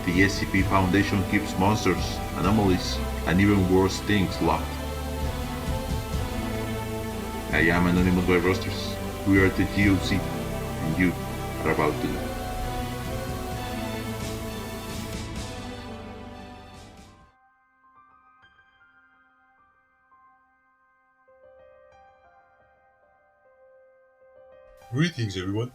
The SCP Foundation keeps monsters, anomalies, and even worse things locked. I am Anonymous by Rosters. We are the GOC, and you are about to know. Greetings everyone!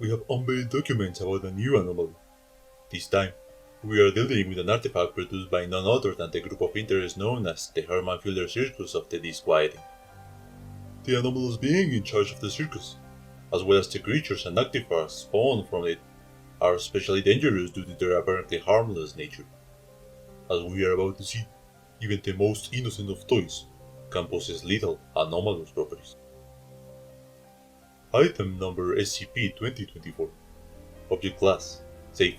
We have unveiled documents about a new anomaly. This time, we are dealing with an artifact produced by none other than the group of interest known as the Herman Circus of the Disquieting. The anomalous being in charge of the circus, as well as the creatures and artifacts spawned from it, are especially dangerous due to their apparently harmless nature. As we are about to see, even the most innocent of toys can possess lethal, anomalous properties. Item number SCP-2024. Object Class Safe.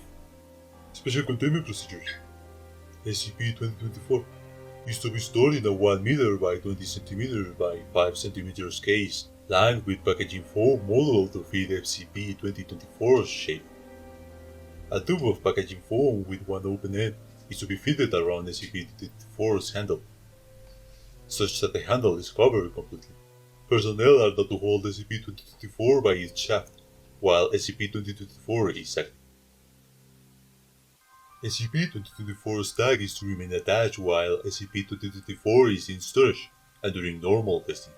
Special Containment Procedures. SCP-2024 is to be stored in a 1 meter by 20 cm by 5 cm case lined with packaging foam modeled to fit SCP-2024's shape. A tube of packaging foam with one open end is to be fitted around SCP-2024's handle, such that the handle is covered completely. Personnel are not to hold SCP-2024 by its shaft, while SCP-2024 is active. SCP-2024's tag is to remain attached while SCP-2024 is in storage and during normal testing.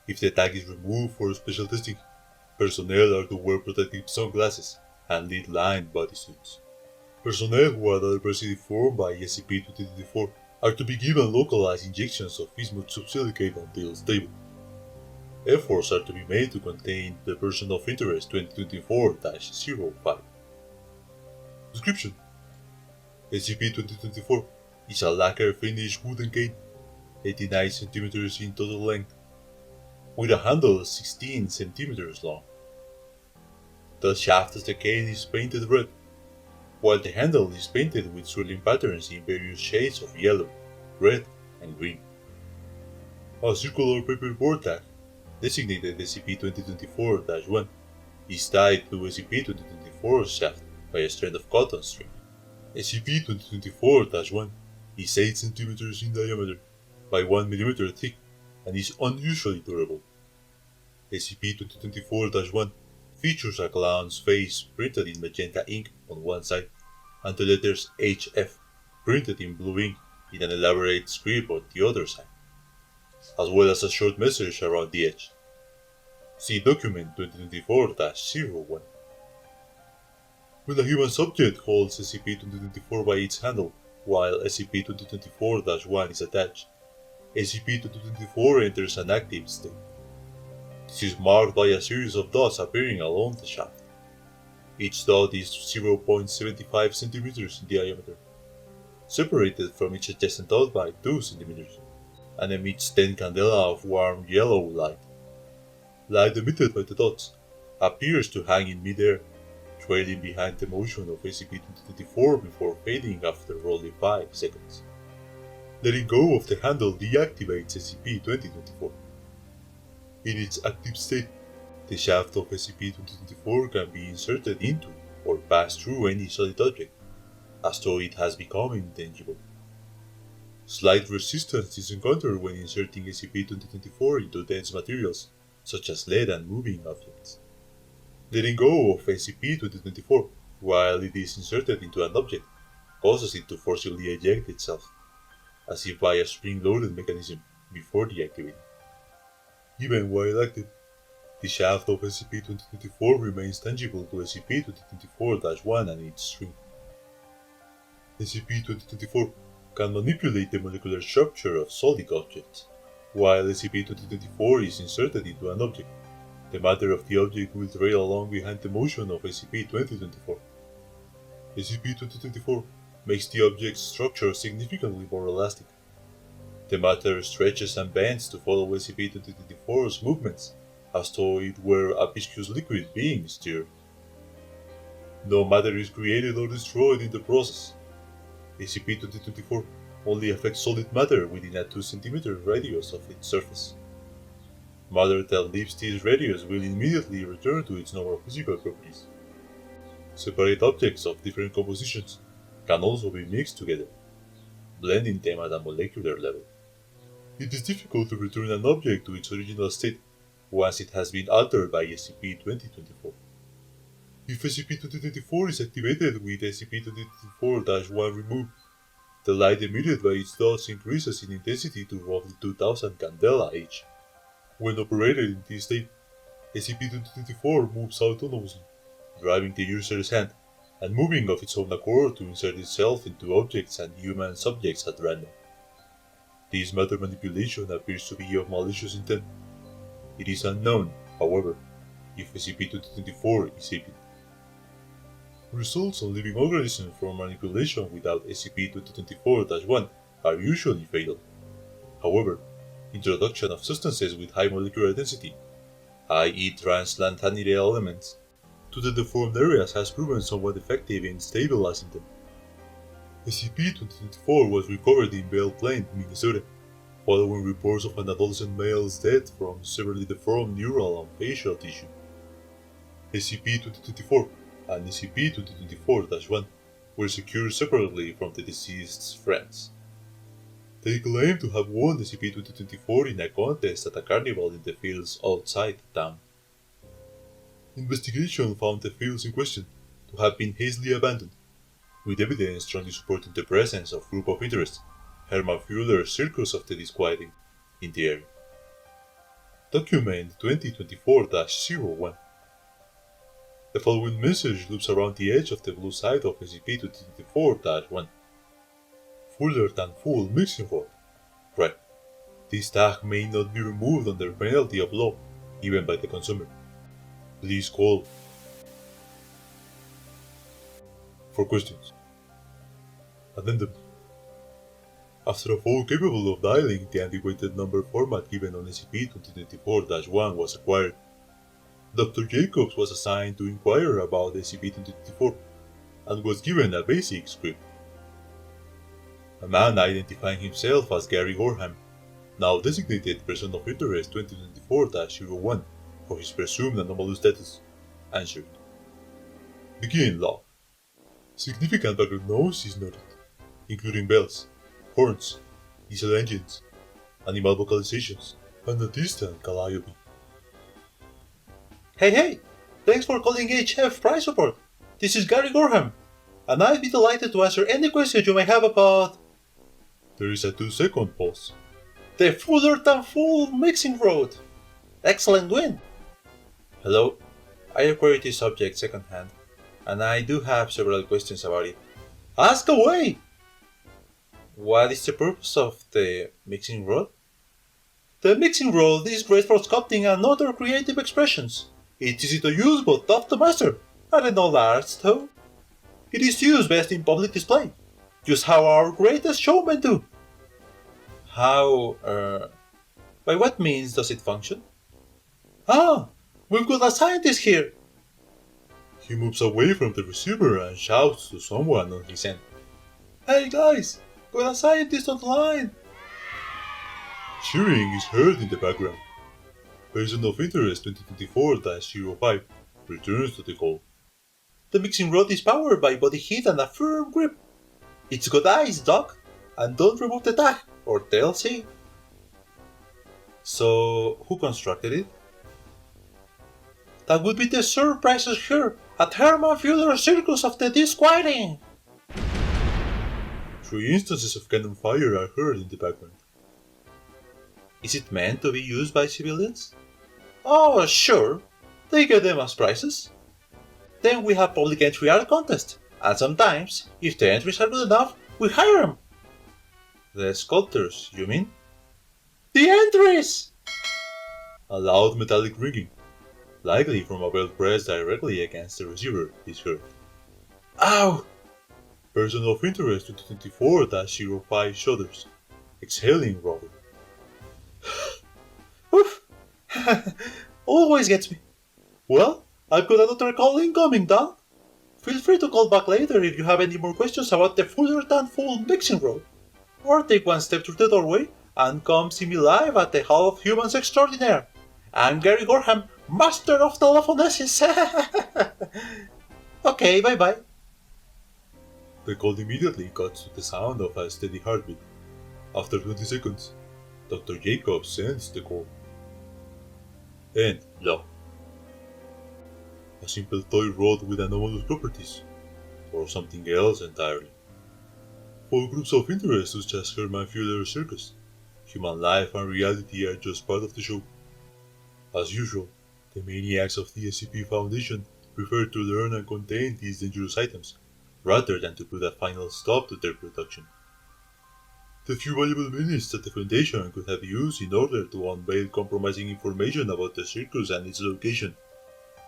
If the tag is removed for special testing, personnel are to wear protective sunglasses and lead-lined bodysuits. Personnel who are adversely formed by SCP-2024 are to be given localized injections of bismuth subsilicate until stable. Efforts are to be made to contain the person of interest 2024-05. Description: SCP-2024 is a lacquer-finished wooden cane, 89 cm in total length, with a handle 16 cm long. The shaft of the cane is painted red, while the handle is painted with swirling patterns in various shades of yellow, red, and green. A circular paperboard tag, designated SCP-2024-1, is tied to SCP-2024's shaft by a strand of cotton string. SCP-2024-1 is 8 cm in diameter by 1 mm thick and is unusually durable. SCP-2024-1 features a clown's face printed in magenta ink on one side and the letters HF printed in blue ink in an elaborate script on the other side, as well as a short message around the edge. See document 2024-01. When a human subject holds SCP-2024 by its handle while SCP-2024-1 is attached, SCP-2024 enters an active state. This is marked by a series of dots appearing along the shaft. Each dot is 0.75 cm in diameter, separated from each adjacent dot by 2 cm, and emits 10 candela of warm yellow light. Light emitted by the dots appears to hang in mid-air, trailing behind the motion of SCP-2024 before fading after only 5 seconds. Letting go of the handle deactivates SCP-2024. In its active state, the shaft of SCP-2024 can be inserted into or pass through any solid object, as though it has become intangible. Slight resistance is encountered when inserting SCP-2024 into dense materials, such as lead and moving objects. Letting go of SCP-2024 while it is inserted into an object causes it to forcibly eject itself, as if by a spring-loaded mechanism before deactivating. Even while active, the shaft of SCP-2024 remains tangible to SCP-2024-1 and its string. SCP-2024 can manipulate the molecular structure of solid objects. While SCP-2024 is inserted into an object, the matter of the object will trail along behind the motion of SCP-2024. SCP-2024 makes the object's structure significantly more elastic. The matter stretches and bends to follow SCP-2024's movements, as though it were a viscous liquid being stirred. No matter is created or destroyed in the process. SCP-2024 only affects solid matter within a 2 cm radius of its surface. Matter that leaves this radius will immediately return to its normal physical properties. Separate objects of different compositions can also be mixed together, blending them at a molecular level. It is difficult to return an object to its original state once it has been altered by SCP-2024. If SCP-2024 is activated with SCP-2024-1 removed, the light emitted by its dots increases in intensity to roughly 2000 candela each. When operated in this state, SCP-2024 moves autonomously, driving the user's hand and moving of its own accord to insert itself into objects and human subjects at random. This matter manipulation appears to be of malicious intent. It is unknown, however, if SCP-2024 is sapient. Results on living organisms from manipulation without SCP-2024-1 are usually fatal. However, introduction of substances with high molecular density, i.e. trans-lanthanide elements, to the deformed areas has proven somewhat effective in stabilizing them. SCP-2024 was recovered in Belle Plaine, Minnesota, following reports of an adolescent male's death from severely deformed neural and facial tissue. SCP-2024 and SCP-2024-1 were secured separately from the deceased's friends. They claim to have won SCP-2024 in a contest at a carnival in the fields outside town. Investigation found the fields in question to have been hastily abandoned, with evidence strongly supporting the presence of group of interest, Herman Circus of the Disquieting, in the area. Document 2024-01. The following message loops around the edge of the blue side of SCP-2024-1. Fuller than full mixing rod. Right. This tag may not be removed under penalty of law, even by the consumer. Please call. For questions. Addendum. After a phone capable of dialing the antiquated number format given on SCP-2024-1 was acquired, Dr. Jacobs was assigned to inquire about SCP-2024 and was given a basic script. A man identifying himself as Gary Gorham, now designated Person of Interest 2024-01 for his presumed anomalous status, answered. Begin log. Significant background noise is noted, including bells, horns, diesel engines, animal vocalizations, and a distant calliope. Hey! Thanks for calling HF Price Support. This is Gary Gorham, and I'd be delighted to answer any questions you may have about... There is a 2-second pause. The fuller than full mixing road. Excellent win. Hello, I acquired this object secondhand, and I do have several questions about it. Ask away! What is the purpose of the mixing rod? The mixing rod is great for sculpting and other creative expressions. It's easy to use but tough to master, and in all arts though. It is used best in public display, just how our greatest showmen do. By what means does it function? We've got a scientist here. He moves away from the receiver and shouts to someone on his end. Hey guys, got a scientist on the line. Cheering is heard in the background. Person of Interest 2024-05 returns to the call. The mixing rod is powered by body heat and a firm grip. It's got eyes, Doc, and don't remove the tag, or they'll see. So, who constructed it? That would be the surprises here at Herman Circus of the Disquieting. 3 instances of cannon fire are heard in the background. Is it meant to be used by civilians? Oh, sure. They get them as prizes. Then we have public entry art contest, and sometimes, if the entries are good enough, we hire them. The sculptors, you mean? The entries! A loud metallic ringing, likely from a bell pressed directly against the receiver, is heard. Ow! Person of Interest 2024-05 shudders, exhaling rather. Oof! Always gets me. Well, I've got another call incoming, Don. Feel free to call back later if you have any more questions about the fuller than full mixing road. Or take one step through the doorway and come see me live at the Hall of Humans Extraordinaire. I'm Gary Gorham, Master of Telephonesis. Okay, bye-bye. The call immediately cuts to the sound of a steady heartbeat. After 20 seconds, Dr. Jacobs sends the call. And log. A simple toy rod with anomalous properties, or something else entirely. For groups of interest such as Herman Fuller's Circus, human life and reality are just part of the show. As usual, the maniacs of the SCP Foundation prefer to learn and contain these dangerous items, rather than to put a final stop to their production. The few valuable minutes that the Foundation could have used in order to unveil compromising information about the circus and its location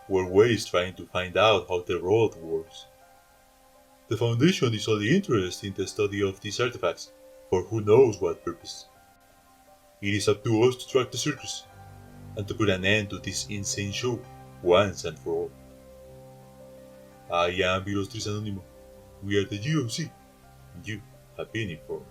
were wasted trying to find out how the road works. The Foundation is only interested in the study of these artifacts, for who knows what purpose. It is up to us to track the circus, and to put an end to this insane show, once and for all. I am Virus Anonymous. We are the GOC, and you have been informed.